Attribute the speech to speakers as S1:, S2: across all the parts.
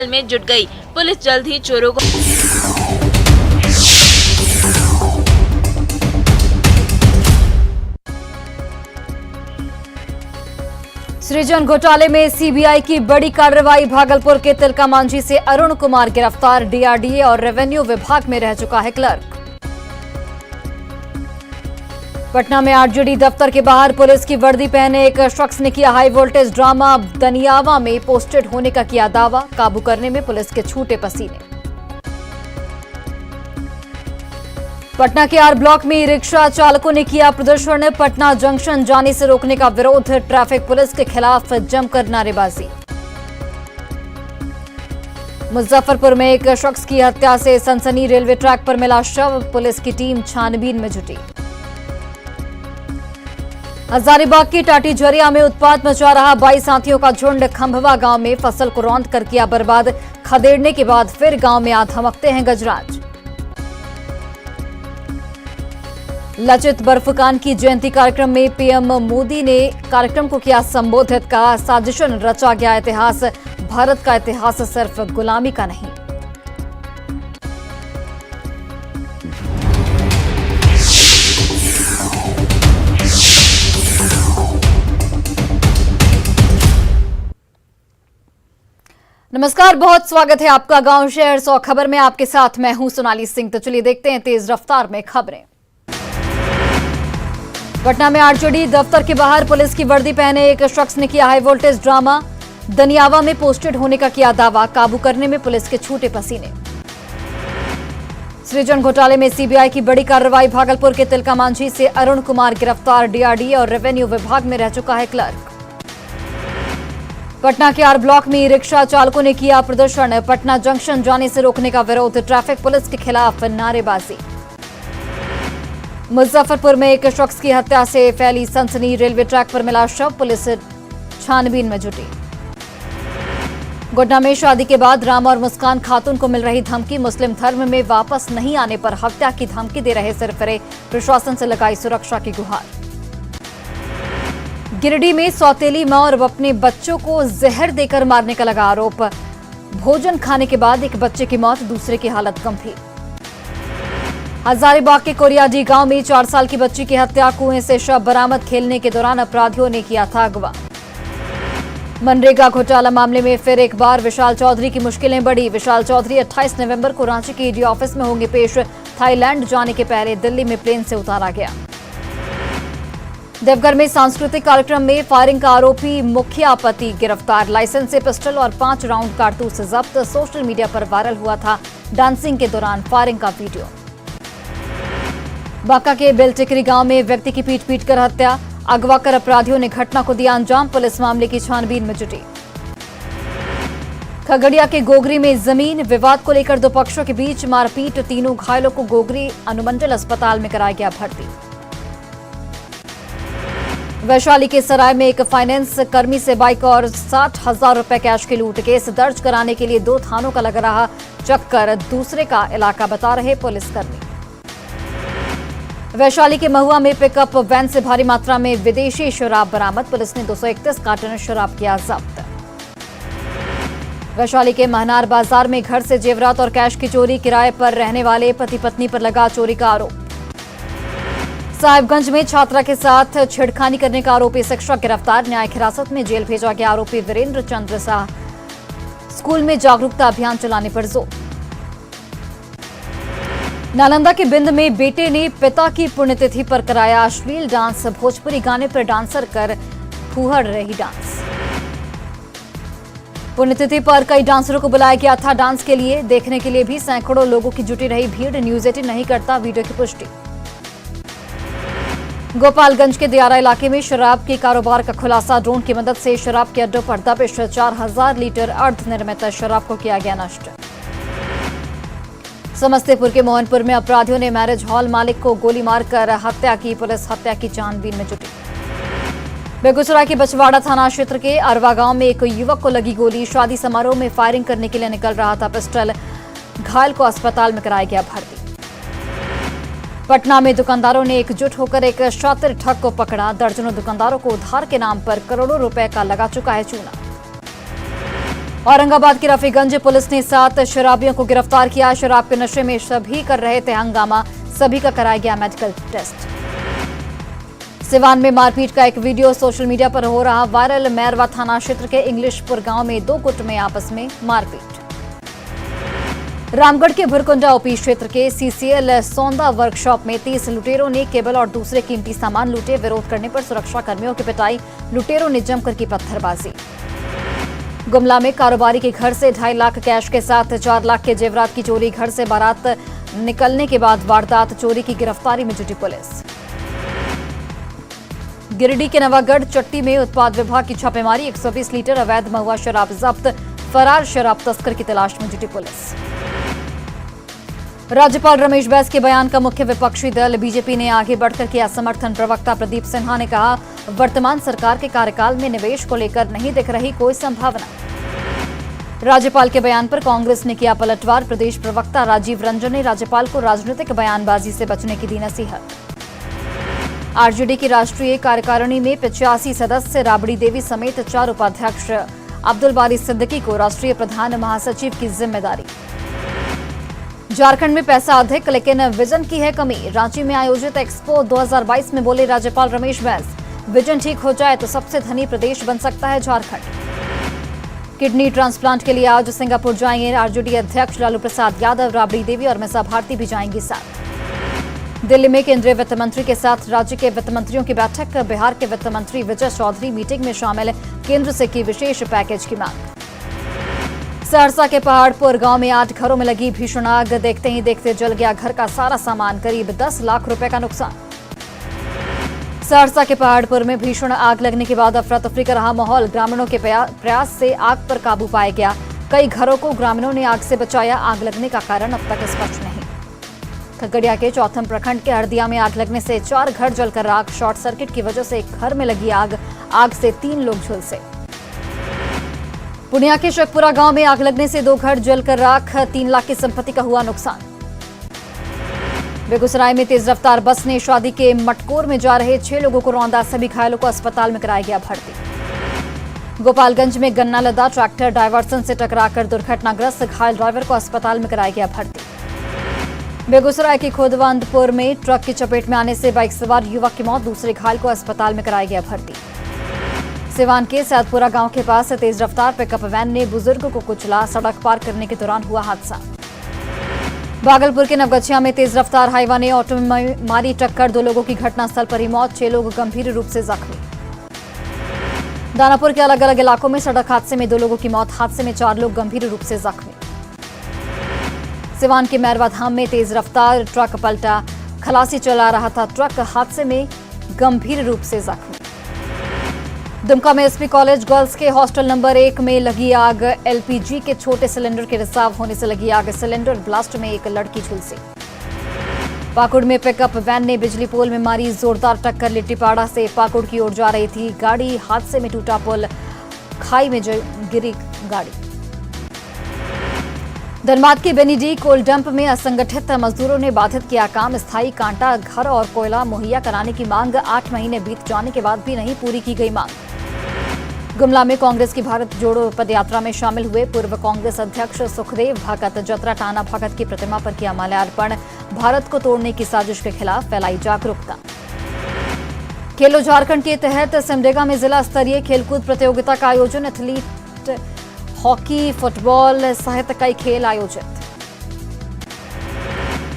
S1: में जुट गई। पुलिस जल्द ही चोरों को
S2: सृजन घोटाले में सीबीआई की बड़ी कार्रवाई। भागलपुर के तिलका मांझी से अरुण कुमार गिरफ्तार। डीआरडीए और रेवेन्यू विभाग में रह चुका है क्लर्क। पटना में आरजेडी दफ्तर के बाहर पुलिस की वर्दी पहने एक शख्स ने किया हाई वोल्टेज ड्रामा। दनियावा में पोस्टेड होने का किया दावा। काबू करने में पुलिस के छूटे पसीने। पटना के आर ब्लॉक में रिक्शा चालकों ने किया प्रदर्शन। पटना जंक्शन जाने से रोकने का विरोध। ट्रैफिक पुलिस के खिलाफ जमकर नारेबाजी। मुजफ्फरपुर में एक शख्स की हत्या से सनसनी। रेलवे ट्रैक पर मिला शव। पुलिस की टीम छानबीन में जुटी। हजारीबाग की टाटी झरिया में उत्पात मचा रहा। 22 हाथियों का झुंड। खंभवा गांव में फसल को रौंद कर किया बर्बाद। खदेड़ने के बाद फिर गांव में आ धमकते हैं गजराज। लचित बर्फुकान की जयंती कार्यक्रम में पीएम मोदी ने कार्यक्रम को किया संबोधित। कहा, साजिशन रचा गया इतिहास। भारत का इतिहास सिर्फ गुलामी का नहीं। नमस्कार, बहुत स्वागत है आपका गांव शहर 100 खबर में। आपके साथ मैं हूं सोनाली सिंह। तो चलिए देखते हैं तेज रफ्तार में खबरें। पटना में आरजेडी दफ्तर के बाहर पुलिस की वर्दी पहने एक शख्स ने किया हाई वोल्टेज ड्रामा। दनियावा में पोस्टेड होने का किया दावा। काबू करने में पुलिस के छूटे पसीने। सृजन घोटाले में सीबीआई की बड़ी कार्रवाई। भागलपुर के तिलका मांझी से अरुण कुमार गिरफ्तार। डीआरडीए और रेवेन्यू विभाग में रह चुका है क्लर्क। पटना के आर ब्लॉक में रिक्शा चालकों ने किया प्रदर्शन। पटना जंक्शन जाने से रोकने का विरोध। ट्रैफिक पुलिस के खिलाफ नारेबाजी। मुजफ्फरपुर में एक शख्स की हत्या से फैली सनसनी। रेलवे ट्रैक पर मिला शव। पुलिस छानबीन में जुटी। गोड्डा में शादी के बाद राम और मुस्कान खातून को मिल रही धमकी। मुस्लिम धर्म में वापस नहीं आने पर हत्या की धमकी दे रहे सरफरे। प्रशासन से लगाई सुरक्षा की गुहार। गिरिडीह में सौतेली मां और अपने बच्चों को जहर देकर मारने का लगा आरोप। भोजन खाने के बाद एक बच्चे की मौत, दूसरे की हालत गंभीर। हजारीबाग के कोरियाडी गांव में 4 साल की बच्ची की हत्या। कुएं से शव बरामद। खेलने के दौरान अपराधियों ने किया था अगवा। मनरेगा घोटाला मामले में फिर एक बार विशाल चौधरी की मुश्किलें बढ़ी। विशाल चौधरी 28 नवंबर को रांची के ईडी ऑफिस में होंगे पेश। थाईलैंड जाने के पहले दिल्ली में प्लेन से उतारा गया। देवघर में सांस्कृतिक कार्यक्रम में फायरिंग का आरोपी मुखिया पति गिरफ्तार। लाइसेंस से पिस्टल और 5 राउंड कारतूस जब्त। सोशल मीडिया पर वायरल हुआ था डांसिंग के दौरान फायरिंग का वीडियो। बांका के बेलटिकरी गांव में व्यक्ति की पीट कर हत्या। अगवा कर अपराधियों ने घटना को दिया अंजाम। पुलिस मामले की छानबीन में जुटी। खगड़िया के गोगरी में जमीन विवाद को लेकर 2 पक्षों के बीच मारपीट। तीनों घायलों को गोगरी अनुमंडल अस्पताल में कराया गया भर्ती। वैशाली के सराय में एक फाइनेंस कर्मी से बाइक और 60,000 रुपए कैश की लूट। केस दर्ज कराने के लिए 2 थानों का लग रहा चक्कर। दूसरे का इलाका बता रहे पुलिसकर्मी। वैशाली के महुआ में पिकअप वैन से भारी मात्रा में विदेशी शराब बरामद। पुलिस ने 231 कार्टन शराब किया जब्त। वैशाली के महनार बाजार में घर से जेवरात और कैश की चोरी। किराए पर रहने वाले पति पत्नी पर लगा चोरी का आरोप। साहिबगंज में छात्रा के साथ छेड़खानी करने का आरोपी शिक्षक गिरफ्तार। न्यायिक हिरासत में जेल भेजा गया आरोपी वीरेंद्र चंद्र शाह। स्कूल में जागरूकता अभियान चलाने पर जोर। नालंदा के बिंद में बेटे ने पिता की पुण्यतिथि पर कराया अश्लील डांस। भोजपुरी गाने पर डांसर कर फूहड़ रही डांस। पुण्यतिथि पर कई डांसरों को बुलाया गया था डांस के लिए। देखने के लिए भी सैकड़ों लोगों की जुटी रही भीड़। न्यूज 18 नहीं करता वीडियो की पुष्टि। गोपालगंज के दियारा इलाके में शराब के कारोबार का खुलासा। ड्रोन की मदद से शराब के अड्डों पर दबिश। 4000 लीटर अर्धनिर्मित शराब को किया गया नष्ट। समस्तीपुर के मोहनपुर में अपराधियों ने मैरिज हॉल मालिक को गोली मारकर हत्या की। पुलिस हत्या की छानबीन में जुटी। बेगूसराय के बछवाड़ा थाना क्षेत्र के अरवा गांव में एक युवक को लगी गोली। शादी समारोह में फायरिंग करने के लिए निकल रहा था पिस्टल। घायल को अस्पताल में कराया गया भर्ती। पटना में दुकानदारों ने एकजुट होकर एक शातिर ठग को पकड़ा। दर्जनों दुकानदारों को उधार के नाम पर करोड़ों रुपए का लगा चुका है चूना। औरंगाबाद की रफीगंज पुलिस ने 7 शराबियों को गिरफ्तार किया। शराब के नशे में सभी कर रहे थे हंगामा, सभी का कराया गया मेडिकल टेस्ट। सिवान में मारपीट का एक वीडियो सोशल मीडिया पर हो रहा वायरल। मैरवा थाना क्षेत्र के इंग्लिशपुर गांव में 2 गुट में आपस में मारपीट। रामगढ़ के भुरकुंडा ओपी क्षेत्र के सीसीएल सौंदा वर्कशॉप में 30 लुटेरों ने केबल और दूसरे कीमती सामान लूटे। विरोध करने पर सुरक्षा कर्मियों की पिटाई, लुटेरों ने जमकर की पत्थरबाजी। गुमला में कारोबारी के घर से 2.5 लाख कैश के साथ 4 लाख के जेवरात की चोरी। घर से बारात निकलने के बाद वारदात चोरी की गिरफ्तारी में जुटी पुलिस। गिरिडीह के नवागढ़ चट्टी में उत्पाद विभाग की छापेमारी, 120 लीटर अवैध महुआ शराब जब्त। फरार शराब तस्कर की तलाश में जुटी पुलिस। राज्यपाल रमेश बैस के बयान का मुख्य विपक्षी दल बीजेपी ने आगे बढ़कर किया समर्थन। प्रवक्ता प्रदीप सिन्हा ने कहा, वर्तमान सरकार के कार्यकाल में निवेश को लेकर नहीं दिख रही कोई संभावना। राज्यपाल के बयान पर कांग्रेस ने किया पलटवार। प्रदेश प्रवक्ता राजीव रंजन ने राज्यपाल को राजनीतिक बयानबाजी से बचने की दी नसीहत। आरजेडी की राष्ट्रीय कार्यकारिणी में 85 सदस्य, राबड़ी देवी समेत 4 उपाध्यक्ष। अब्दुल बारी सिद्दीकी को राष्ट्रीय प्रधान महासचिव की जिम्मेदारी। झारखंड में पैसा अधिक लेकिन विजन की है कमी। रांची में आयोजित एक्सपो 2022 में बोले राज्यपाल रमेश बैस, विजन ठीक हो जाए तो सबसे धनी प्रदेश बन सकता है झारखंड। किडनी ट्रांसप्लांट के लिए आज सिंगापुर जाएंगे आरजेडी अध्यक्ष लालू प्रसाद यादव। राबड़ी देवी और मिसा भारती भी जाएंगी साथ। दिल्ली में केंद्रीय वित्त मंत्री के साथ राज्य के वित्त मंत्रियों की बैठक। बिहार के वित्त मंत्री विजय चौधरी मीटिंग में शामिल, केंद्र से की विशेष पैकेज की मांग। सहरसा के पहाड़पुर गांव में 8 घरों में लगी भीषण आग। देखते ही देखते जल गया घर का सारा सामान, करीब 10 लाख रुपए का नुकसान। सहरसा के पहाड़पुर में भीषण आग लगने के बाद अफरा तफरी का रहा माहौल। ग्रामीणों के प्रयास से आग पर काबू पाया गया। कई घरों को ग्रामीणों ने आग से बचाया। आग लगने का कारण अब तक स्पष्ट नहीं। खगड़िया के चौथम प्रखंड के हरदिया में आग लगने से 4 घर जलकर राख। शॉर्ट सर्किट की वजह से एक घर में लगी आग से 3 लोग झुलसे। पूर्णिया के शेखपुरा गांव में आग लगने से 2 घर जलकर राख। 3 लाख की संपत्ति का हुआ नुकसान। बेगूसराय में तेज रफ्तार बस ने शादी के मटकोर में जा रहे 6 लोगों को रौंदा। सभी घायलों को अस्पताल में कराया गया भर्ती। गोपालगंज में गन्ना लदा ट्रैक्टर डायवर्सन से टकराकर दुर्घटनाग्रस्त। घायल ड्राइवर को अस्पताल में कराया गया भर्ती। बेगूसराय के खोदवंदपुर में ट्रक की चपेट में आने से बाइक सवार युवक की मौत। दूसरे घायल को अस्पताल में कराया गया भर्ती। सिवान के सैदपुरा गांव के पास तेज रफ्तार पिकअप वैन ने बुजुर्ग को कुचला। सड़क पार करने के दौरान हुआ हादसा। भागलपुर के नवगछिया में तेज रफ्तार हाईवा ने ऑटो में मारी टक्कर। 2 लोगों की घटनास्थल पर ही मौत। 6 लोग गंभीर रूप से जख्मी। दानापुर के अलग अलग इलाकों में सड़क हादसे में 2 लोगों की मौत। हादसे में 4 लोग गंभीर रूप से जख्मी। सिवान के मैरवा धाम में तेज रफ्तार ट्रक पलटा। खलासी चला रहा था ट्रक। हादसे में गंभीर रूप से जख्मी। दुमका में एसपी कॉलेज गर्ल्स के हॉस्टल नंबर 1 में लगी आग। एलपीजी के छोटे सिलेंडर के रिसाव होने से लगी आग। सिलेंडर ब्लास्ट में एक लड़की झुलसी। पाकुड़ में पिकअप वैन ने बिजली पोल में मारी जोरदार टक्कर। लिट्टीपाड़ा से पाकुड़ की ओर जा रही थी गाड़ी। हादसे में टूटा पुल, खाई में गिरी गाड़ी। धनबाद के बेनीडी कोल डंप में असंगठित मजदूरों ने बाधित किया काम। स्थायी कांटा, घर और कोयला मुहैया कराने की मांग। 8 महीने बीत जाने के बाद भी नहीं पूरी की गई मांग। गुमला में कांग्रेस की भारत जोड़ो पदयात्रा में शामिल हुए पूर्व कांग्रेस अध्यक्ष सुखदेव भगत। जतरा टाना भगत की प्रतिमा पर किया माल्यार्पण। भारत को तोड़ने की साजिश के खिलाफ फैलाई जागरूकता। खेलो झारखंड के तहत सिमडेगा में जिला स्तरीय खेलकूद प्रतियोगिता का आयोजन। एथलीट हॉकी, फुटबॉल सहित कई खेल आयोजित।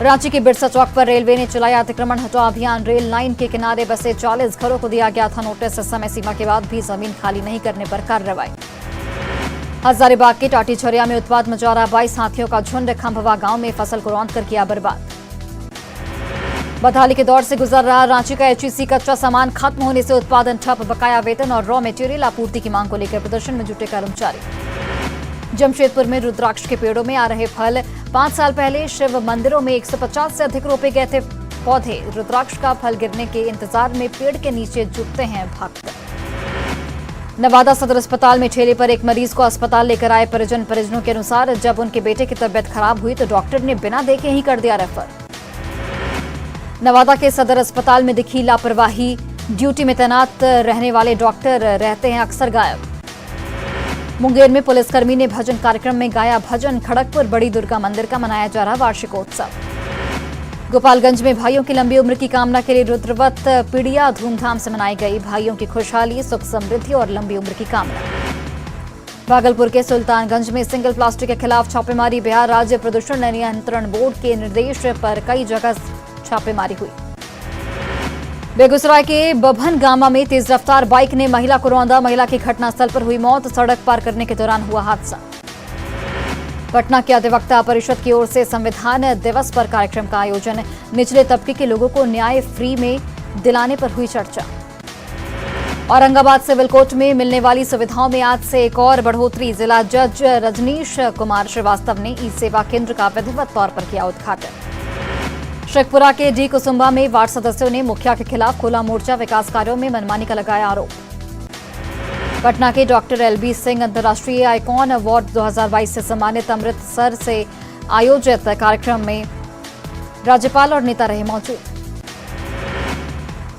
S2: रांची के बिरसा चौक पर रेलवे ने चलाया अतिक्रमण हटाओ अभियान। रेल लाइन के किनारे बसे 40 घरों को दिया गया था नोटिस। समय सीमा के बाद भी जमीन खाली नहीं करने पर कार्रवाई। हजारीबाग के टाटी छरिया में उत्पाद मचा रहा 22 हाथियों का झुंड। खंभवा गांव में फसल को रौंद कर किया बर्बाद। बदहाली के दौर से गुजर रहा रांची का एचईसी। कच्चा सामान खत्म होने से उत्पादन ठप। बकाया वेतन और रॉ मटेरियल आपूर्ति की मांग को लेकर प्रदर्शन में जुटे कर्मचारी। जमशेदपुर में रुद्राक्ष के पेड़ों में आ रहे फल। 5 साल पहले शिव मंदिरों में 150 से अधिक रोपे गए थे पौधे। रुद्राक्ष का फल गिरने के इंतजार में पेड़ के नीचे जुटते हैं भक्त। नवादा सदर अस्पताल में ठेले पर एक मरीज को अस्पताल लेकर आए परिजनों के अनुसार जब उनके बेटे की तबियत खराब हुई तो डॉक्टर ने बिना देखे ही कर दिया रेफर। नवादा के सदर अस्पताल में दिखी लापरवाही। ड्यूटी में तैनात रहने वाले डॉक्टर रहते हैं अक्सर गायब। मुंगेर में पुलिसकर्मी ने भजन कार्यक्रम में गाया भजन। खड़गपुर बड़ी दुर्गा मंदिर का मनाया जा रहा वार्षिकोत्सव। गोपालगंज में भाइयों की लंबी उम्र की कामना के लिए रुद्रवत पीड़िया धूमधाम से मनाई गई। भाइयों की खुशहाली, सुख समृद्धि और लंबी उम्र की कामना। भागलपुर के सुल्तानगंज में सिंगल प्लास्टिक के खिलाफ छापेमारी। बिहार राज्य प्रदूषण नियंत्रण बोर्ड के निर्देश पर कई जगह छापेमारी हुई। बेगूसराय के बभन गामा में तेज रफ्तार बाइक ने महिला को रौंदा। महिला की घटनास्थल पर हुई मौत। सड़क पार करने के दौरान हुआ हादसा। पटना के अधिवक्ता परिषद की ओर से संविधान दिवस पर कार्यक्रम का आयोजन। निचले तबके के लोगों को न्याय फ्री में दिलाने पर हुई चर्चा। औरंगाबाद सिविल कोर्ट में मिलने वाली सुविधाओं में आज से एक और बढ़ोतरी। जिला जज रजनीश कुमार श्रीवास्तव ने ई सेवा केंद्र का विधिवत तौर पर किया उद्घाटन। शेखपुरा के डी कुसुम्बा में वार्ड सदस्यों ने मुखिया के खिलाफ खोला मोर्चा। विकास कार्यों में मनमानी का लगाया आरोप। पटना के डॉक्टर एलबी सिंह अंतर्राष्ट्रीय आइकॉन अवार्ड 2022 से सम्मानित। अमृतसर से आयोजित कार्यक्रम में राज्यपाल और नेता रहे मौजूद।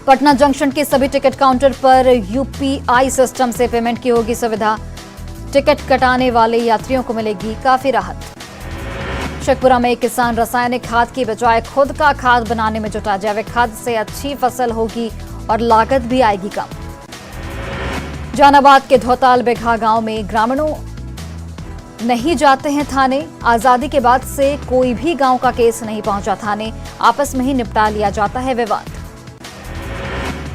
S2: पटना जंक्शन के सभी टिकट काउंटर पर यूपीआई सिस्टम से पेमेंट की होगी सुविधा। टिकट कटाने वाले यात्रियों को मिलेगी काफी राहत। शेखपुरा में एक किसान रासायनिक खाद की बजाय खुद का खाद बनाने में जुटा। जैविक खाद से अच्छी फसल होगी और लागत भी आएगी कम। जहानाबाद के धोताल बेघा गांव में ग्रामीणों नहीं जाते हैं थाने। आजादी के बाद से कोई भी गांव का केस नहीं पहुंचा थाने। आपस में ही निपटा लिया जाता है विवाद।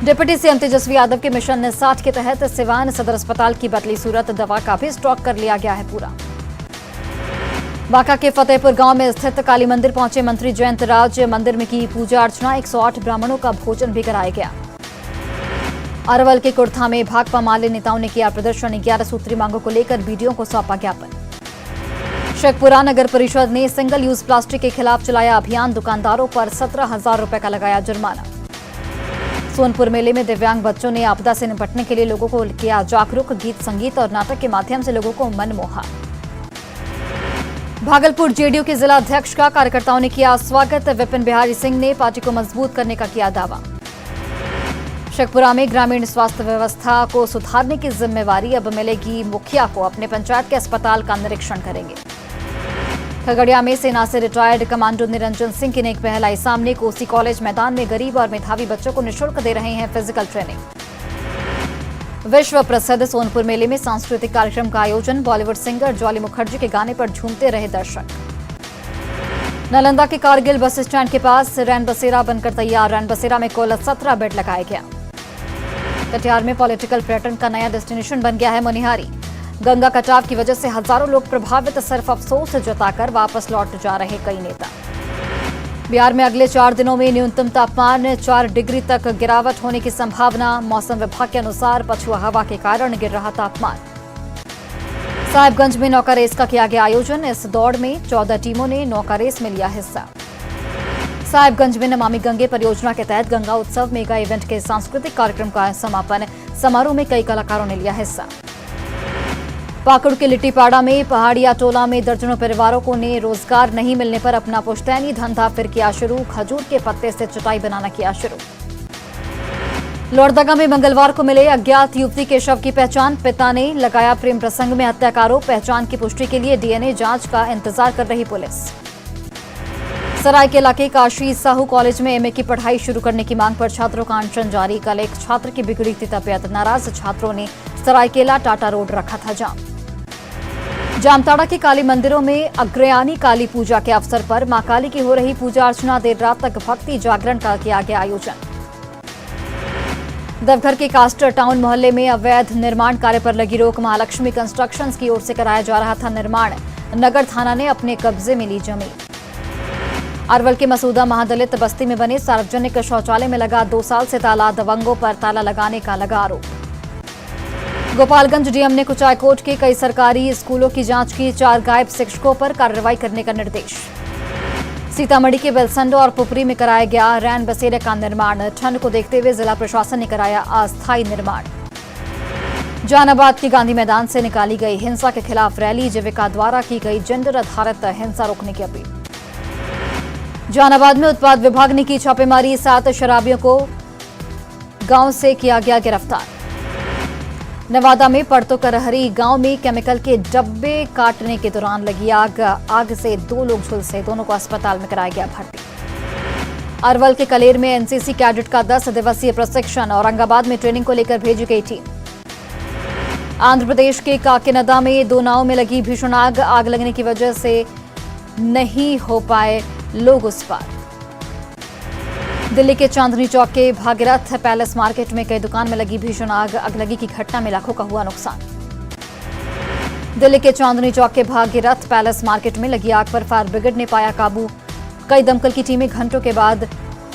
S2: डिप्टी सीएम तेजस्वी यादव के मिशन 60 के तहत सिवान सदर अस्पताल की बदली सूरत। दवा का भी स्टॉक कर लिया गया है पूरा। बांका के फतेहपुर गांव में स्थित काली मंदिर पहुंचे मंत्री जयंत राज। मंदिर में की पूजा अर्चना। 108 ब्राह्मणों का भोजन भी कराया गया। अरवल के कुर्था में भाकपा माले नेताओं ने किया प्रदर्शन। 11 सूत्री मांगों को लेकर बीडीओ को सौंपा ज्ञापन। शेखपुरा नगर परिषद ने सिंगल यूज प्लास्टिक के खिलाफ चलाया अभियान। दुकानदारों पर 17,000 रुपए का लगाया जुर्माना। सोनपुर मेले में दिव्यांग बच्चों ने आपदा से निपटने के लिए लोगों को किया जागरूक। गीत संगीत और नाटक के माध्यम से लोगों को मनमोहा। भागलपुर जेडीयू के जिला अध्यक्ष का कार्यकर्ताओं ने किया स्वागत। विपिन बिहारी सिंह ने पार्टी को मजबूत करने का किया दावा। शेखपुरा में ग्रामीण स्वास्थ्य व्यवस्था को सुधारने की जिम्मेवारी अब मिलेगी मुखिया को। अपने पंचायत के अस्पताल का निरीक्षण करेंगे। खगड़िया में सेना से रिटायर्ड कमांडो निरंजन सिंह की नेक पहल आई सामने। कोसी कॉलेज मैदान में गरीब और मेधावी बच्चों को निःशुल्क दे रहे हैं फिजिकल ट्रेनिंग। विश्व प्रसिद्ध सोनपुर मेले में सांस्कृतिक कार्यक्रम का आयोजन। बॉलीवुड सिंगर जॉली मुखर्जी के गाने पर झूमते रहे दर्शक। नालंदा के कारगिल बस स्टैंड के पास रैन बसेरा बनकर तैयार। रैन बसेरा में कुल 17 बेड लगाया गया। कटिहार में पॉलिटिकल पर्यटन का नया डेस्टिनेशन बन गया है मोनिहारी। गंगा कटाव की वजह से हजारों लोग प्रभावित। सिर्फ अफसोस जताकर वापस लौट जा रहे कई नेता। बिहार में अगले 4 दिनों में न्यूनतम तापमान 4 डिग्री तक गिरावट होने की संभावना। मौसम विभाग के अनुसार पछुआ हवा के कारण गिर रहा तापमान। साहिबगंज में नौका रेस का किया गया आयोजन। इस दौड़ में 14 टीमों ने नौका रेस में लिया हिस्सा। साहिबगंज में नमामि गंगे परियोजना के तहत गंगा उत्सव मेगा इवेंट के सांस्कृतिक कार्यक्रम का समापन। समारोह में कई कलाकारों ने लिया हिस्सा। पाकुड़ के लिट्टीपाड़ा में पहाड़िया टोला में दर्जनों परिवारों को ने रोजगार नहीं मिलने पर अपना पुश्तैनी धंधा फिर किया शुरू। खजूर के पत्ते से चटाई बनाना किया शुरू। लोहरदगा में मंगलवार को मिले अज्ञात युवती के शव की पहचान। पिता ने लगाया प्रेम प्रसंग में हत्या का आरोप। पहचान की पुष्टि के लिए डीएनए जांच का इंतजार कर रही पुलिस। सरायकेला के काशी साहू कॉलेज में एमए की पढ़ाई शुरू करने की मांग पर छात्रों का अनशन जारी। कल एक छात्र की बिगड़ी थी तबीयत। नाराज छात्रों ने सरायकेला टाटा रोड रखा था जाम। जामताड़ा के काली मंदिरों में अग्रयानी काली पूजा के अवसर पर मां काली की हो रही पूजा अर्चना। देर रात तक भक्ति जागरण का किया गया आयोजन। देवघर के कास्टर टाउन मोहल्ले में अवैध निर्माण कार्य पर लगी रोक। महालक्ष्मी कंस्ट्रक्शंस की ओर से कराया जा रहा था निर्माण। नगर थाना ने अपने कब्जे में ली जमीन। अरवल के मसूदा महादलित बस्ती में बने सार्वजनिक शौचालय में लगा 2 साल से ताला। दबंगों पर ताला लगाने का लगा आरोप। गोपालगंज डीएम ने कुचायकोट के कई सरकारी स्कूलों की जांच की। 4 गायब शिक्षकों पर कार्रवाई करने का निर्देश। सीतामढ़ी के बेलसंडो और पुपरी में कराया गया रैन बसेरे का निर्माण। ठंड को देखते हुए जिला प्रशासन ने कराया अस्थायी निर्माण। जहानाबाद के गांधी मैदान से निकाली गई हिंसा के खिलाफ रैली। जीविका द्वारा की गई जेंडर आधारित हिंसा रोकने की अपील। जहानाबाद में उत्पाद विभाग ने की छापेमारी। 7 शराबियों को गांव से किया गया गिरफ्तार। नवादा में पड़तो करहरी गांव में केमिकल के डब्बे काटने के दौरान लगी आग से 2 लोग झुलसे, दोनों को अस्पताल में कराया गया भर्ती। अरवल के कलेर में एनसीसी कैडेट का 10 दिवसीय प्रशिक्षण, औरंगाबाद में ट्रेनिंग को लेकर भेजी गई थी। आंध्र प्रदेश के काकीनाडा में 2 नावों में लगी भीषण आग लगने की वजह से नहीं हो पाए लोग उस पार। दिल्ली के चांदनी चौक के भागीरथ पैलेस मार्केट में कई दुकान में लगी भीषण अगलगी की घटना में लाखों का हुआ नुकसान। दिल्ली के चांदनी चौक के भागीरथ पैलेस मार्केट में लगी आग पर फायर ब्रिगेड ने पाया काबू। कई दमकल की टीमें घंटों के बाद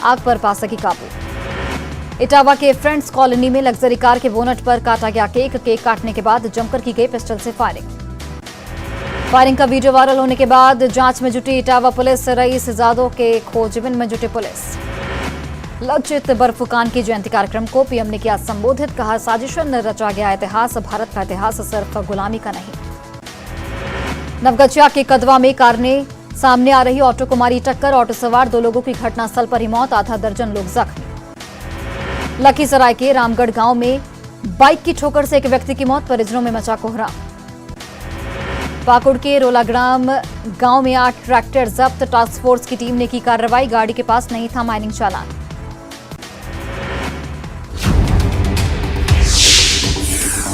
S2: आग पर पा सकी काबू। इटावा के फ्रेंड्स कॉलोनी में लग्जरी कार के बोनट पर काटा गया केक काटने के बाद जमकर की गई पिस्टल से फायरिंग का वीडियो वायरल होने के बाद जांच में जुटी इटावा पुलिस। रईस जादव के खोजबीन में जुटी पुलिस। लज्जित बर्फुकान की जयंती कार्यक्रम को पीएम ने किया संबोधित, कहा साजिशन रचा गया इतिहास, भारत का इतिहास सिर्फ गुलामी का नहीं। नवगछिया के कदवा में कार ने सामने आ रही ऑटो को मारी टक्कर, ऑटो सवार 2 लोगों की घटनास्थल पर ही मौत, आधा दर्जन लोग जख्मी। लखीसराय के रामगढ़ गांव में बाइक की ठोकर से एक व्यक्ति की मौत, परिजनों में मचा कोहराम। पाकुड़ के रोलाग्राम गांव में 8 ट्रैक्टर जब्त, टास्क फोर्स की टीम ने की कार्रवाई, गाड़ी के पास नहीं था माइनिंग चालान।